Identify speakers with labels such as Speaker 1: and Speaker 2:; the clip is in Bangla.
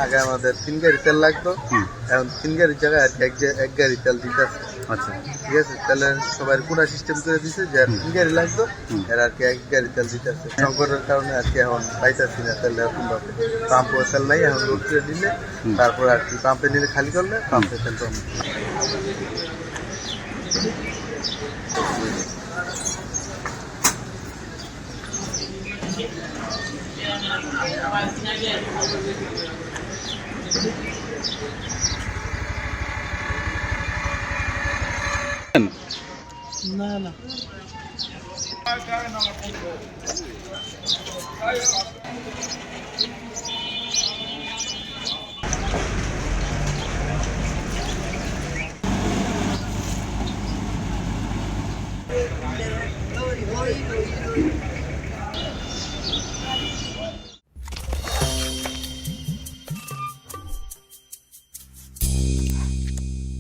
Speaker 1: আগে আমাদের 3 গাড়ি তেল লাগতো, এখন 3 গাড়ির জায়গায় আর এক গাড়ি তেল দিতে আছে।
Speaker 2: আচ্ছা,
Speaker 1: ঠিক আছে, তাহলে সবাই কোনা সিস্টেম করে দিছে যে 3 গাড়ি লাগতো, এর আর কি এক গাড়ি তেল দিতে আছে। সংকটের কারণে আর কি এখন পাইতেছি না তেল, এরকম ভাবে পাম্পও তেল নাই। এখন লোড করে দিলে তারপর আর কি পাম্পে নিলে খালি করলে পাম্পে তেল পাবো। না না